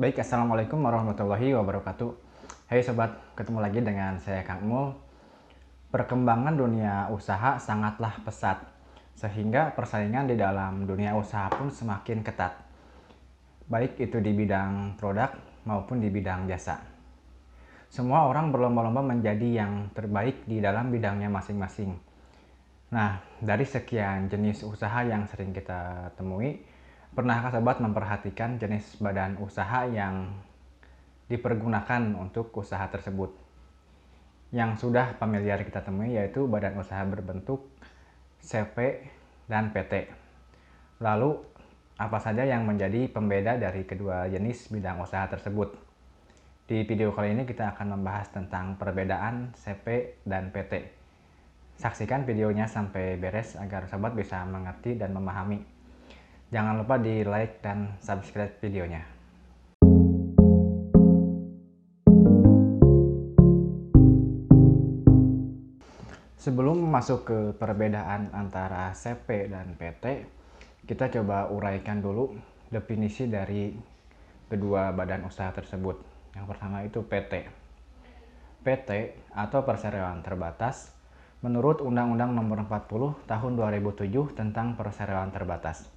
Baik, Assalamualaikum warahmatullahi wabarakatuh. Hai sobat, ketemu lagi dengan saya Kang Mul. Perkembangan dunia usaha sangatlah pesat, sehingga persaingan di dalam dunia usaha pun semakin ketat. Baik itu di bidang produk maupun di bidang jasa. Semua orang berlomba-lomba menjadi yang terbaik di dalam bidangnya masing-masing. Nah, dari sekian jenis usaha yang sering kita temui, pernahkah sobat memperhatikan jenis badan usaha yang dipergunakan untuk usaha tersebut? Yang sudah familiar kita temui yaitu badan usaha berbentuk CP dan PT. Lalu, apa saja yang menjadi pembeda dari kedua jenis bidang usaha tersebut? Di video kali ini kita akan membahas tentang perbedaan CP dan PT. Saksikan videonya sampai beres agar sobat bisa mengerti dan memahami. Jangan lupa di like dan subscribe videonya. Sebelum masuk ke perbedaan antara CP dan PT, kita coba uraikan dulu definisi dari kedua badan usaha tersebut. Yang pertama itu PT. PT atau perseroan terbatas menurut Undang-Undang Nomor 40 Tahun 2007 tentang perseroan terbatas.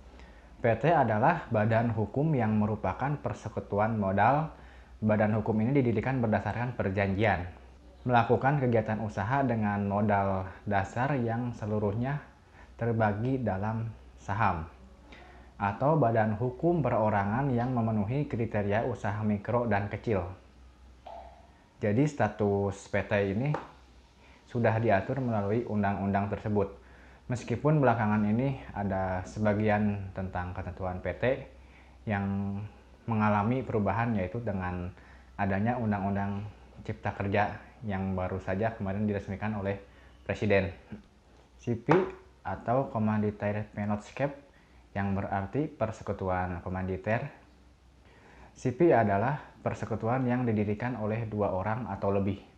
PT adalah badan hukum yang merupakan persekutuan modal. Badan hukum ini didirikan berdasarkan perjanjian melakukan kegiatan usaha dengan modal dasar yang seluruhnya terbagi dalam saham, atau badan hukum perorangan yang memenuhi kriteria usaha mikro dan kecil. Jadi status PT ini sudah diatur melalui undang-undang tersebut. Meskipun belakangan ini ada sebagian tentang ketentuan PT yang mengalami perubahan, yaitu dengan adanya Undang-Undang Cipta Kerja yang baru saja kemarin diresmikan oleh Presiden. CP atau Commanditaire Penotskep yang berarti persekutuan komanditer. CP adalah persekutuan yang didirikan oleh dua orang atau lebih.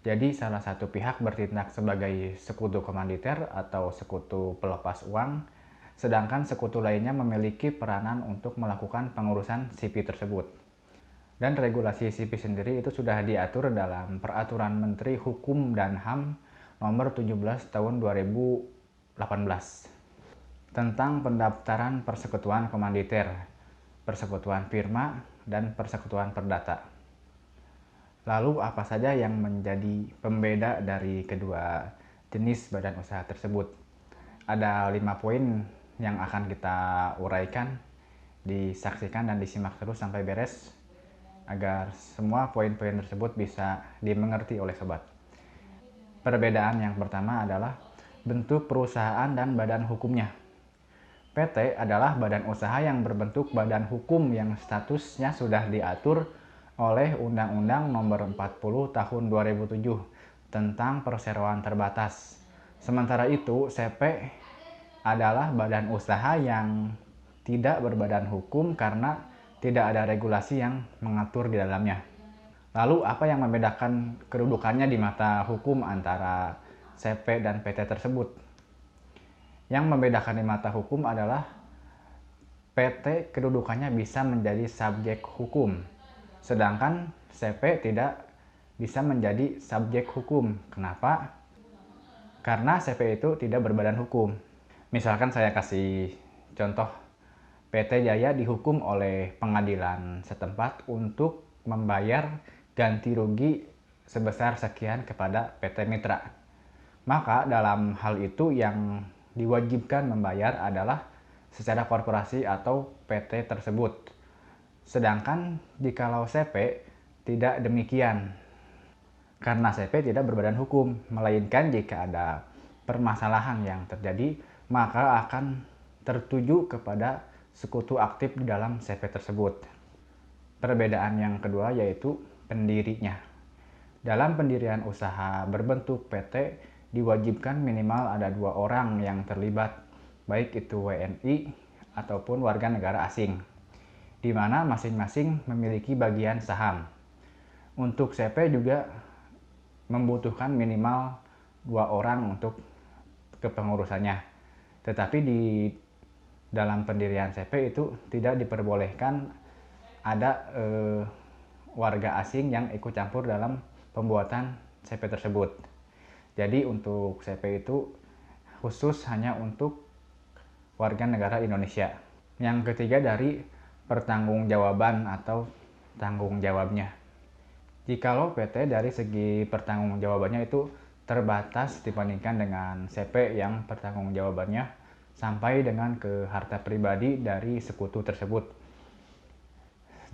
Jadi salah satu pihak bertindak sebagai sekutu komanditer atau sekutu pelepas uang, sedangkan sekutu lainnya memiliki peranan untuk melakukan pengurusan CP tersebut. Dan regulasi CP sendiri itu sudah diatur dalam Peraturan Menteri Hukum dan HAM Nomor 17 Tahun 2018 tentang pendaftaran persekutuan komanditer, persekutuan firma, dan persekutuan perdata. Lalu apa saja yang menjadi pembeda dari kedua jenis badan usaha tersebut? Ada 5 poin yang akan kita uraikan. Disaksikan dan disimak terus sampai beres agar semua poin-poin tersebut bisa dimengerti oleh sobat. Perbedaan yang pertama adalah bentuk perusahaan dan badan hukumnya. PT adalah badan usaha yang berbentuk badan hukum yang statusnya sudah diatur oleh Undang-Undang Nomor 40 Tahun 2007 tentang perseroan terbatas. Sementara itu, CP adalah badan usaha yang tidak berbadan hukum karena tidak ada regulasi yang mengatur di dalamnya. Lalu apa yang membedakan kedudukannya di mata hukum antara CP dan PT tersebut? Yang membedakan di mata hukum adalah PT kedudukannya bisa menjadi subjek hukum, sedangkan CP tidak bisa menjadi subjek hukum. Kenapa? Karena CP itu tidak berbadan hukum. Misalkan saya kasih contoh, PT Jaya dihukum oleh pengadilan setempat untuk membayar ganti rugi sebesar sekian kepada PT Mitra. Maka dalam hal itu yang diwajibkan membayar adalah secara korporasi atau PT tersebut. Sedangkan jikalau CP tidak demikian, karena CP tidak berbadan hukum, melainkan jika ada permasalahan yang terjadi, maka akan tertuju kepada sekutu aktif di dalam CP tersebut. Perbedaan yang kedua yaitu pendirinya. Dalam pendirian usaha berbentuk PT, diwajibkan minimal ada 2 orang yang terlibat, baik itu WNI ataupun warga negara asing, di mana masing-masing memiliki bagian saham. Untuk CP juga membutuhkan minimal 2 orang untuk kepengurusannya. Tetapi di dalam pendirian CP itu tidak diperbolehkan ada warga asing yang ikut campur dalam pembuatan CP tersebut. Jadi untuk CP itu khusus hanya untuk warga negara Indonesia. Yang ketiga dari pertanggungjawaban atau tanggung jawabnya. Jikalau PT dari segi pertanggungjawabannya itu terbatas dibandingkan dengan CP yang pertanggungjawabannya sampai dengan ke harta pribadi dari sekutu tersebut.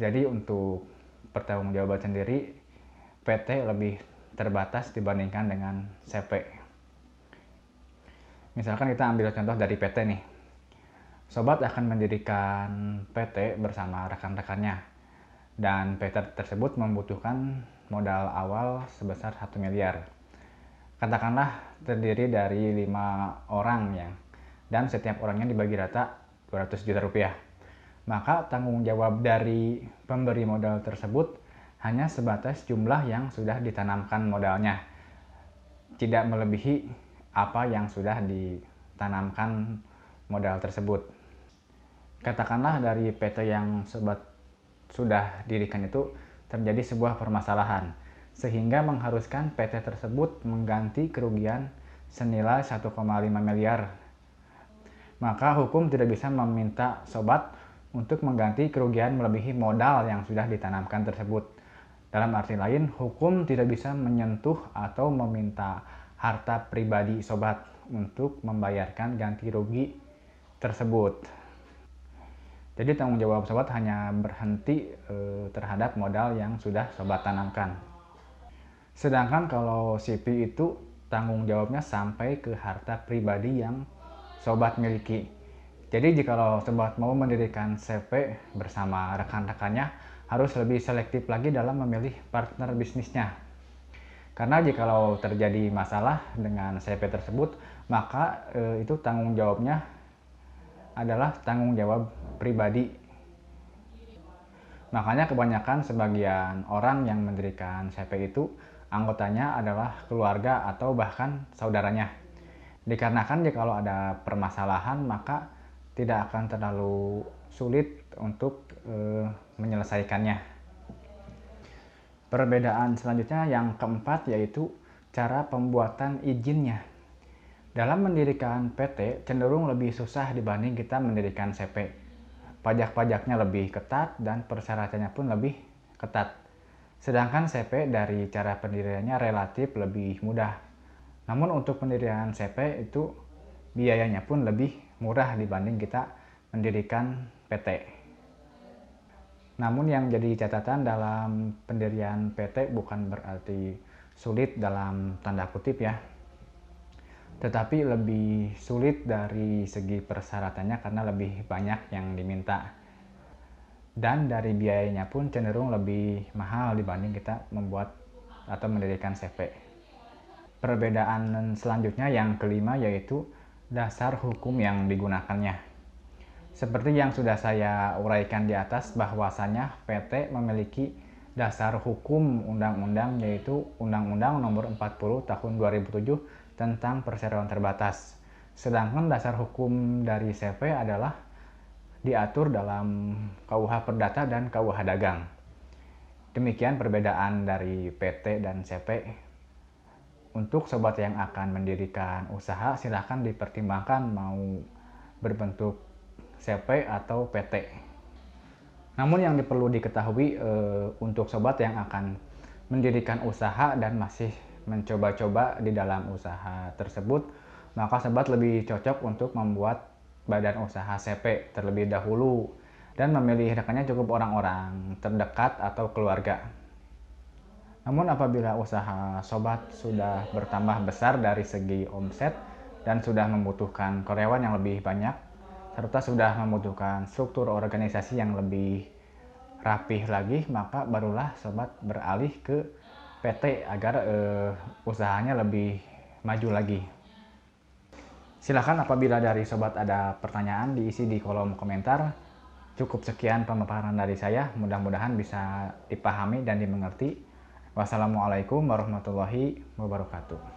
Jadi untuk pertanggungjawaban sendiri PT lebih terbatas dibandingkan dengan CP. Misalkan kita ambil contoh dari PT nih. Sobat akan mendirikan PT bersama rekan-rekannya dan PT tersebut membutuhkan modal awal sebesar 1 miliar. Katakanlah terdiri dari 5 orang dan setiap orangnya dibagi rata 200 juta rupiah. Maka tanggung jawab dari pemberi modal tersebut hanya sebatas jumlah yang sudah ditanamkan modalnya, tidak melebihi apa yang sudah ditanamkan modal tersebut. Katakanlah dari PT yang sobat sudah dirikan itu terjadi sebuah permasalahan, sehingga mengharuskan PT tersebut mengganti kerugian senilai 1,5 miliar. Maka hukum tidak bisa meminta sobat untuk mengganti kerugian melebihi modal yang sudah ditanamkan tersebut. Dalam arti lain, hukum tidak bisa menyentuh atau meminta harta pribadi sobat untuk membayarkan ganti rugi tersebut. Jadi tanggung jawab sobat hanya berhenti terhadap modal yang sudah sobat tanamkan. Sedangkan kalau CP itu tanggung jawabnya sampai ke harta pribadi yang sobat miliki. Jadi jika sobat mau mendirikan CP bersama rekan-rekannya, harus lebih selektif lagi dalam memilih partner bisnisnya. Karena jika terjadi masalah dengan CP tersebut, maka itu tanggung jawabnya adalah tanggung jawab pribadi. Makanya kebanyakan sebagian orang yang mendirikan CP itu anggotanya adalah keluarga atau bahkan saudaranya. Dikarenakan jika ada permasalahan maka tidak akan terlalu sulit untuk menyelesaikannya. Perbedaan selanjutnya yang keempat yaitu cara pembuatan izinnya. Dalam mendirikan PT cenderung lebih susah dibanding kita mendirikan CP. Pajak-pajaknya lebih ketat dan persyaratannya pun lebih ketat. Sedangkan CP dari cara pendiriannya relatif lebih mudah. Namun untuk pendirian CP itu biayanya pun lebih murah dibanding kita mendirikan PT. Namun yang jadi catatan dalam pendirian PT bukan berarti sulit dalam tanda kutip ya. Tetapi lebih sulit dari segi persyaratannya karena lebih banyak yang diminta. Dan dari biayanya pun cenderung lebih mahal dibanding kita membuat atau mendirikan CP. Perbedaan selanjutnya yang kelima yaitu dasar hukum yang digunakannya. Seperti yang sudah saya uraikan di atas bahwasanya PT memiliki dasar hukum undang-undang yaitu Undang-Undang Nomor 40 Tahun 2007 tentang perseroan terbatas. Sedangkan dasar hukum dari CP adalah diatur dalam KUH Perdata dan KUH Dagang. Demikian perbedaan dari PT dan CP. Untuk sobat yang akan mendirikan usaha silahkan dipertimbangkan mau berbentuk CP atau PT. Namun yang perlu diketahui untuk sobat yang akan mendirikan usaha dan masih mencoba-coba di dalam usaha tersebut, maka sobat lebih cocok untuk membuat badan usaha CP terlebih dahulu dan memilih rekannya cukup orang-orang terdekat atau keluarga. Namun apabila usaha sobat sudah bertambah besar dari segi omset dan sudah membutuhkan karyawan yang lebih banyak, serta sudah membutuhkan struktur organisasi yang lebih rapih lagi, maka barulah sobat beralih ke PT agar usahanya lebih maju lagi. Silahkan apabila dari sobat ada pertanyaan diisi di kolom komentar. Cukup sekian pemaparan dari saya, mudah-mudahan bisa dipahami dan dimengerti. Wassalamualaikum warahmatullahi wabarakatuh.